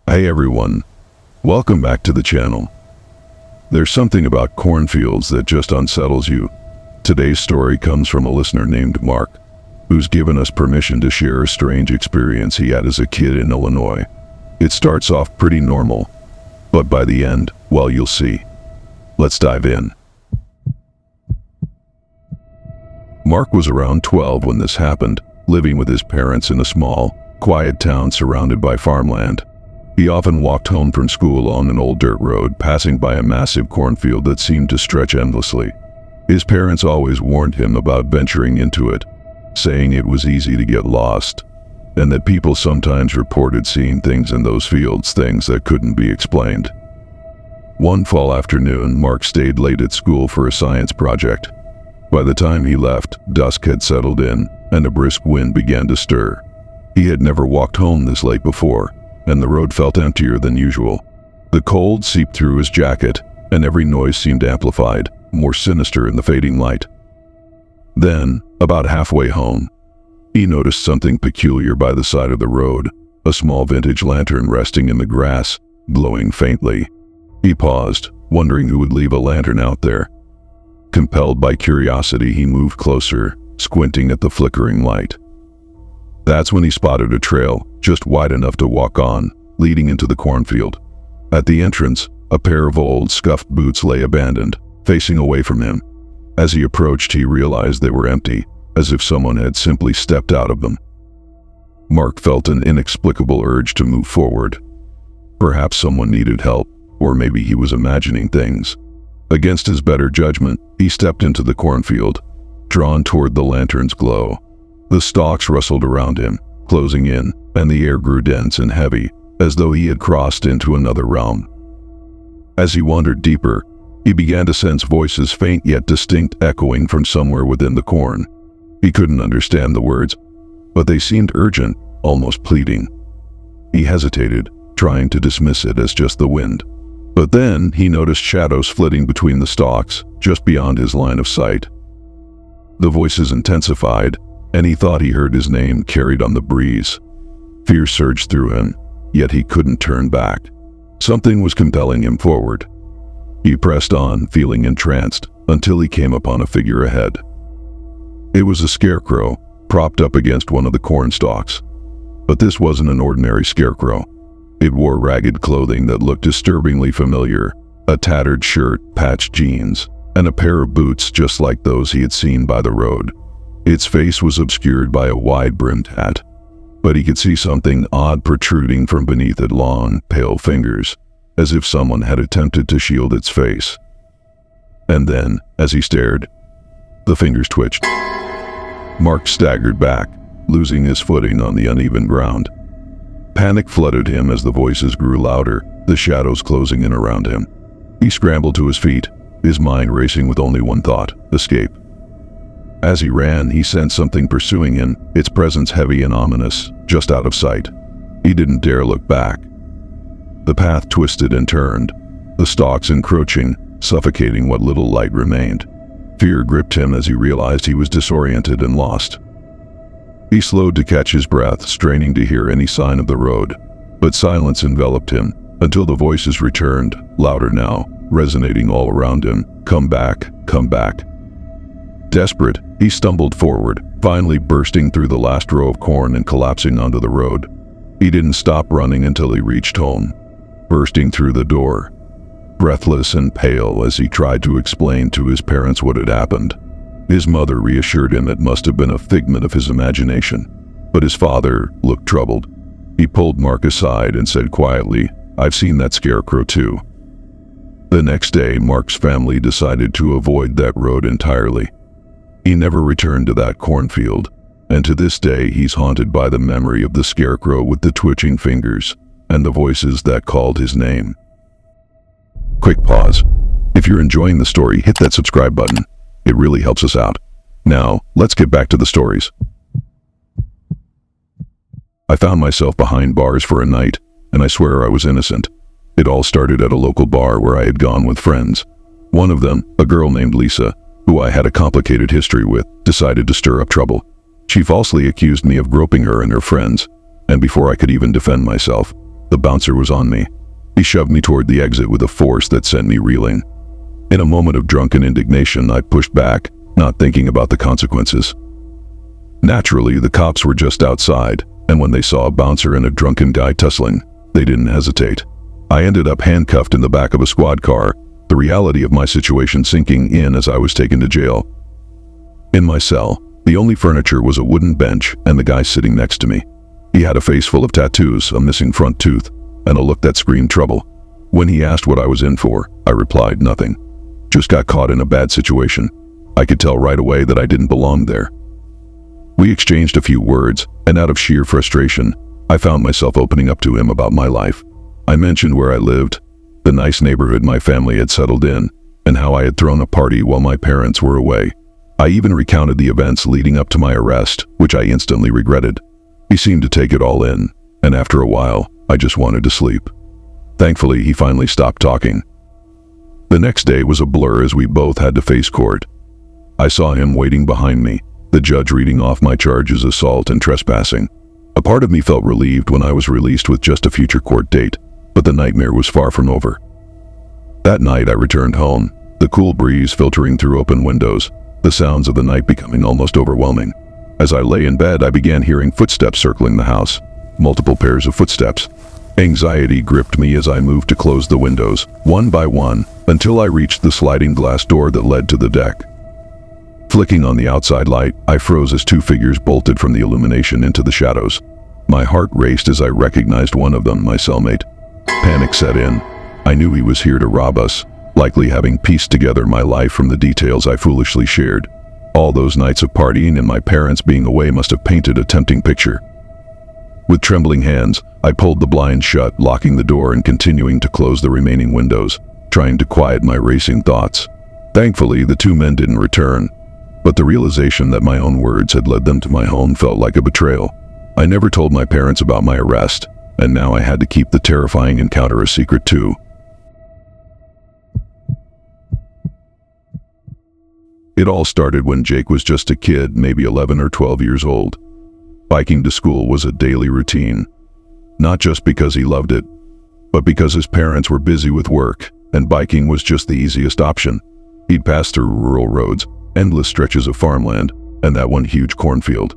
Hey everyone, welcome back to the channel. There's something about cornfields that just unsettles you. Today's story comes from a listener named Mark, who's given us permission to share a strange experience he had as a kid in Illinois. It starts off pretty normal, but by the end, well, you'll see. Let's dive in. Mark was around 12 when this happened, living with his parents in a small, quiet town surrounded by farmland. He often walked home from school on an old dirt road, passing by a massive cornfield that seemed to stretch endlessly. His parents always warned him about venturing into it, saying it was easy to get lost, and that people sometimes reported seeing things in those fields, things that couldn't be explained. One fall afternoon, Mark stayed late at school for a science project. By the time he left, dusk had settled in, and a brisk wind began to stir. He had never walked home this late before, and the road felt emptier than usual. The cold seeped through his jacket, and every noise seemed amplified, more sinister in the fading light. Then, about halfway home, he noticed something peculiar by the side of the road, a small vintage lantern resting in the grass, glowing faintly. He paused, wondering who would leave a lantern out there. Compelled by curiosity, he moved closer, squinting at the flickering light. That's when he spotted a trail, just wide enough to walk on, leading into the cornfield. At the entrance, a pair of old, scuffed boots lay abandoned, facing away from him. As he approached, he realized they were empty, as if someone had simply stepped out of them. Mark felt an inexplicable urge to move forward. Perhaps someone needed help, or maybe he was imagining things. Against his better judgment, he stepped into the cornfield, drawn toward the lantern's glow. The stalks rustled around him, closing in, and the air grew dense and heavy, as though he had crossed into another realm. As he wandered deeper, he began to sense voices, faint yet distinct, echoing from somewhere within the corn. He couldn't understand the words, but they seemed urgent, almost pleading. He hesitated, trying to dismiss it as just the wind. But then he noticed shadows flitting between the stalks, just beyond his line of sight. The voices intensified, and he thought he heard his name carried on the breeze. Fear surged through him, yet he couldn't turn back. Something was compelling him forward. He pressed on, feeling entranced, until he came upon a figure ahead. It was a scarecrow, propped up against one of the corn stalks. But this wasn't an ordinary scarecrow. It wore ragged clothing that looked disturbingly familiar, a tattered shirt, patched jeans, and a pair of boots just like those he had seen by the road. Its face was obscured by a wide-brimmed hat, but he could see something odd protruding from beneath its long, pale fingers, as if someone had attempted to shield its face. And then, as he stared, the fingers twitched. Mark staggered back, losing his footing on the uneven ground. Panic flooded him as the voices grew louder, the shadows closing in around him. He scrambled to his feet, his mind racing with only one thought: escape. As he ran, he sensed something pursuing him, its presence heavy and ominous, just out of sight. He didn't dare look back. The path twisted and turned, the stalks encroaching, suffocating what little light remained. Fear gripped him as he realized he was disoriented and lost. He slowed to catch his breath, straining to hear any sign of the road, but silence enveloped him until the voices returned, louder now, resonating all around him. Come back, come back. Desperate, he stumbled forward, finally bursting through the last row of corn and collapsing onto the road. He didn't stop running until he reached home, bursting through the door, breathless and pale as he tried to explain to his parents what had happened. His mother reassured him it must have been a figment of his imagination, but his father looked troubled. He pulled Mark aside and said quietly, "I've seen that scarecrow too." The next day, Mark's family decided to avoid that road entirely. He never returned to that cornfield, and to this day he's haunted by the memory of the scarecrow with the twitching fingers and the voices that called his name. Quick pause. If you're enjoying the story, hit that subscribe button. It really helps us out. Now, let's get back to the stories. I found myself behind bars for a night, and I swear I was innocent. It all started at a local bar where I had gone with friends. One of them, a girl named Lisa, who I had a complicated history with, decided to stir up trouble. She falsely accused me of groping her and her friends, and before I could even defend myself, The bouncer was on me. He shoved me toward the exit with a force that sent me reeling. In a moment of drunken indignation, I pushed back, not thinking about the consequences. Naturally, the cops were just outside, and when they saw a bouncer and a drunken guy tussling, they didn't hesitate. I ended up handcuffed in the back of a squad car, the reality of my situation sinking in as I was taken to jail. In my cell, the only furniture was a wooden bench and the guy sitting next to me. He had a face full of tattoos, a missing front tooth, and a look that screamed trouble. When he asked what I was in for, I replied nothing. Just got caught in a bad situation. I could tell right away that I didn't belong there. We exchanged a few words, and out of sheer frustration, I found myself opening up to him about my life. I mentioned where I lived, the nice neighborhood my family had settled in, and how I had thrown a party while my parents were away. I even recounted the events leading up to my arrest, which I instantly regretted. He seemed to take it all in, and after a while, I just wanted to sleep. Thankfully, he finally stopped talking. The next day was a blur as we both had to face court. I saw him waiting behind me, the judge reading off my charges of assault and trespassing. A part of me felt relieved when I was released with just a future court date, but the nightmare was far from over. That night I returned home, the cool breeze filtering through open windows, the sounds of the night becoming almost overwhelming. As I lay in bed, I began hearing footsteps circling the house, multiple pairs of footsteps. Anxiety gripped me as I moved to close the windows, one by one, until I reached the sliding glass door that led to the deck. Flicking on the outside light, I froze as two figures bolted from the illumination into the shadows. My heart raced as I recognized one of them, my cellmate. Panic set in. I knew he was here to rob us, likely having pieced together my life from the details I foolishly shared. All those nights of partying and my parents being away must have painted a tempting picture. With trembling hands, I pulled the blinds shut, locking the door and continuing to close the remaining windows, trying to quiet my racing thoughts. Thankfully, the two men didn't return, but the realization that my own words had led them to my home felt like a betrayal. I never told my parents about my arrest, and now I had to keep the terrifying encounter a secret too. It all started when Jake was just a kid, maybe 11 or 12 years old. Biking to school was a daily routine, not just because he loved it, but because his parents were busy with work, and biking was just the easiest option. He'd pass through rural roads, endless stretches of farmland, and that one huge cornfield.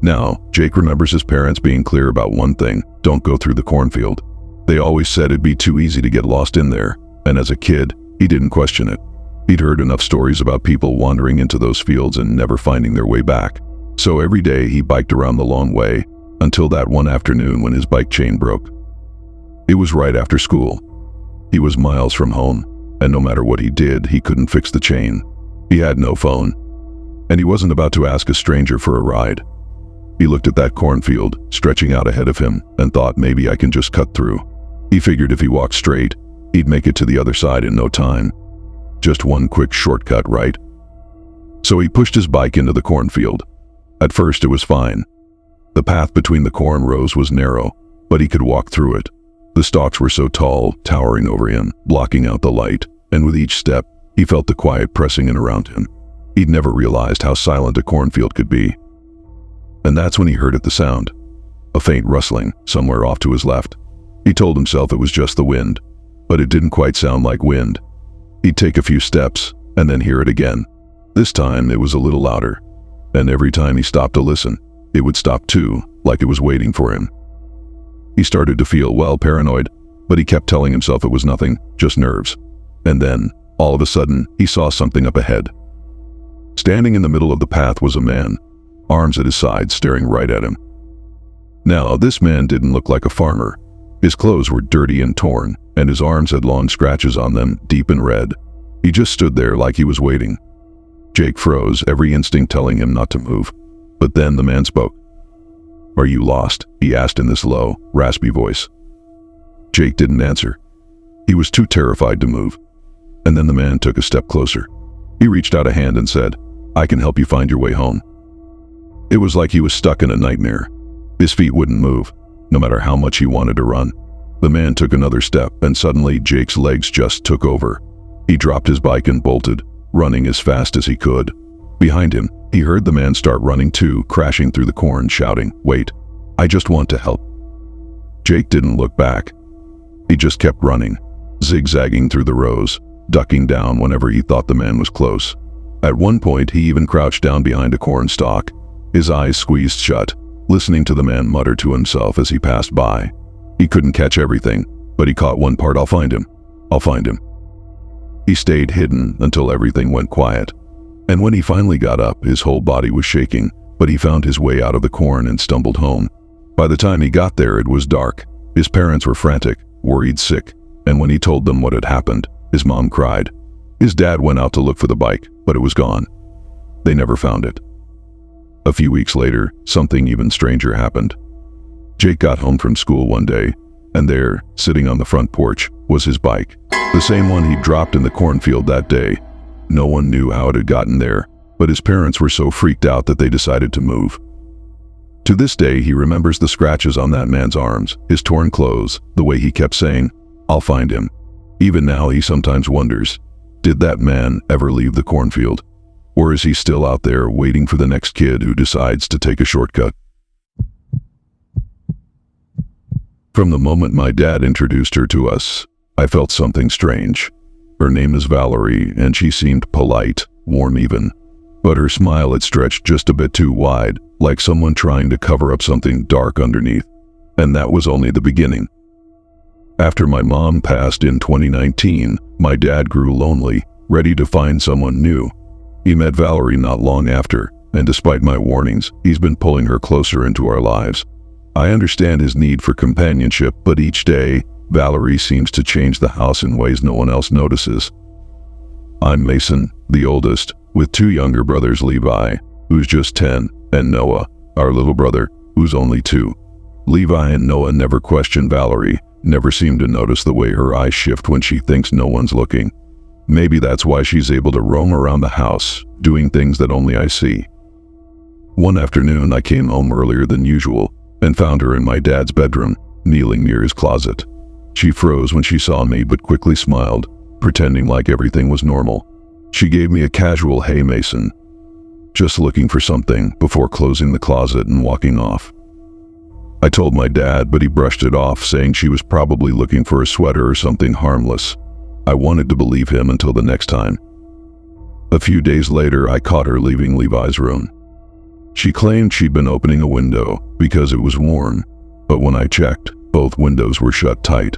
Now, Jake remembers his parents being clear about one thing: don't go through the cornfield. They always said it'd be too easy to get lost in there, and as a kid, he didn't question it. He'd heard enough stories about people wandering into those fields and never finding their way back. So every day he biked around the long way, until that one afternoon when his bike chain broke. It was right after school. He was miles from home, and no matter what he did, he couldn't fix the chain. He had no phone, and he wasn't about to ask a stranger for a ride. He looked at that cornfield, stretching out ahead of him, and thought maybe I can just cut through. He figured if he walked straight, he'd make it to the other side in no time. Just one quick shortcut, right? So he pushed his bike into the cornfield. At first it was fine. The path between the corn rows was narrow, but he could walk through it. The stalks were so tall, towering over him, blocking out the light, and with each step, he felt the quiet pressing in around him. He'd never realized how silent a cornfield could be. And that's when he heard the sound. A faint rustling, somewhere off to his left. He told himself it was just the wind, but it didn't quite sound like wind. He'd take a few steps, and then hear it again. This time, it was a little louder. And every time he stopped to listen, it would stop too, like it was waiting for him. He started to feel, well, paranoid, but he kept telling himself it was nothing, just nerves. And then, all of a sudden, he saw something up ahead. Standing in the middle of the path was a man, arms at his sides, staring right at him. Now, this man didn't look like a farmer. His clothes were dirty and torn, and his arms had long scratches on them, deep and red. He just stood there like he was waiting. Jake froze, every instinct telling him not to move. But then the man spoke. "Are you lost?" he asked in this low, raspy voice. Jake didn't answer. He was too terrified to move. And then the man took a step closer. He reached out a hand and said, "I can help you find your way home." It was like he was stuck in a nightmare. His feet wouldn't move, no matter how much he wanted to run. The man took another step, and suddenly Jake's legs just took over. He dropped his bike and bolted, running as fast as he could. Behind him, he heard the man start running too, crashing through the corn, shouting, "Wait, I just want to help." Jake didn't look back. He just kept running, zigzagging through the rows, ducking down whenever he thought the man was close. At one point, he even crouched down behind a corn stalk, his eyes squeezed shut, listening to the man mutter to himself as he passed by. He couldn't catch everything, but he caught one part. "I'll find him. I'll find him." He stayed hidden until everything went quiet. And when he finally got up, his whole body was shaking, but he found his way out of the corn and stumbled home. By the time he got there, it was dark. His parents were frantic, worried sick, and when he told them what had happened, his mom cried. His dad went out to look for the bike, but it was gone. They never found it. A few weeks later, something even stranger happened. Jake got home from school one day, and there, sitting on the front porch, was his bike. The same one he'd dropped in the cornfield that day. No one knew how it had gotten there, but his parents were so freaked out that they decided to move. To this day, he remembers the scratches on that man's arms, his torn clothes, the way he kept saying, "I'll find him." Even now, he sometimes wonders, did that man ever leave the cornfield? Or is he still out there waiting for the next kid who decides to take a shortcut? From the moment my dad introduced her to us, I felt something strange. Her name is Valerie, and she seemed polite, warm even. But her smile had stretched just a bit too wide, like someone trying to cover up something dark underneath. And that was only the beginning. After my mom passed in 2019, my dad grew lonely, ready to find someone new. He met Valerie not long after, and despite my warnings, he's been pulling her closer into our lives. I understand his need for companionship, but each day, Valerie seems to change the house in ways no one else notices. I'm Mason, the oldest, with two younger brothers, Levi, who's just 10, and Noah, our little brother, who's only 2. Levi and Noah never question Valerie, never seem to notice the way her eyes shift when she thinks no one's looking. Maybe that's why she's able to roam around the house, doing things that only I see. One afternoon, I came home earlier than usual and found her in my dad's bedroom, kneeling near his closet. She froze when she saw me, but quickly smiled, pretending like everything was normal. She gave me a casual "Hey, Mason," just looking for something, before closing the closet and walking off. I told my dad, but he brushed it off, saying she was probably looking for a sweater or something harmless. I wanted to believe him until the next time. A few days later, I caught her leaving Levi's room. She claimed she'd been opening a window because it was warm, but when I checked, both windows were shut tight.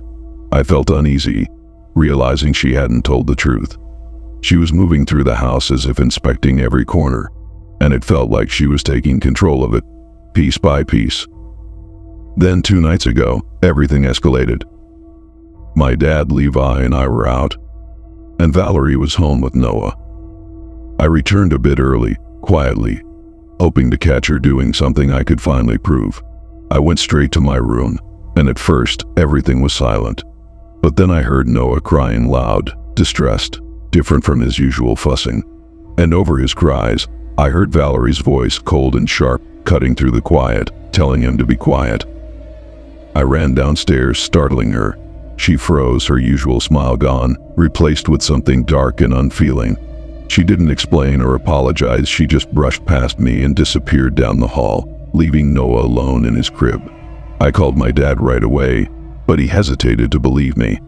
I felt uneasy, realizing she hadn't told the truth. She was moving through the house as if inspecting every corner, and it felt like she was taking control of it, piece by piece. Then 2 nights ago, everything escalated. My dad, Levi, and I were out, and Valerie was home with Noah. I returned a bit early, quietly, hoping to catch her doing something I could finally prove. I went straight to my room, and at first, everything was silent. But then I heard Noah crying loud, distressed, different from his usual fussing. And over his cries, I heard Valerie's voice, cold and sharp, cutting through the quiet, telling him to be quiet. I ran downstairs, startling her. She froze, her usual smile gone, replaced with something dark and unfeeling. She didn't explain or apologize, she just brushed past me and disappeared down the hall, leaving Noah alone in his crib. I called my dad right away, but he hesitated to believe me.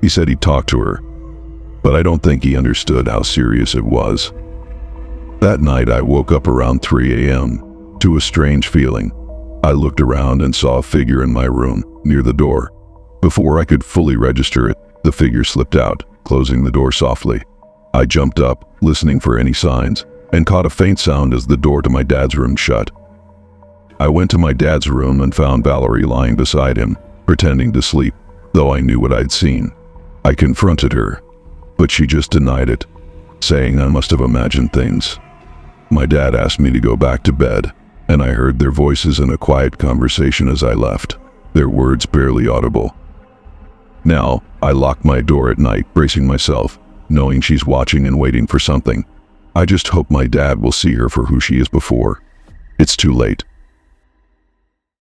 He said he'd talked to her, but I don't think he understood how serious it was. That night, I woke up around 3 a.m. to a strange feeling. I looked around and saw a figure in my room, near the door. Before I could fully register it, the figure slipped out, closing the door softly. I jumped up, listening for any signs, and caught a faint sound as the door to my dad's room shut. I went to my dad's room and found Valerie lying beside him, pretending to sleep, though I knew what I'd seen. I confronted her, but she just denied it, saying I must have imagined things. My dad asked me to go back to bed, and I heard their voices in a quiet conversation as I left, their words barely audible. Now, I lock my door at night, bracing myself, knowing she's watching and waiting for something. I just hope my dad will see her for who she is before it's too late.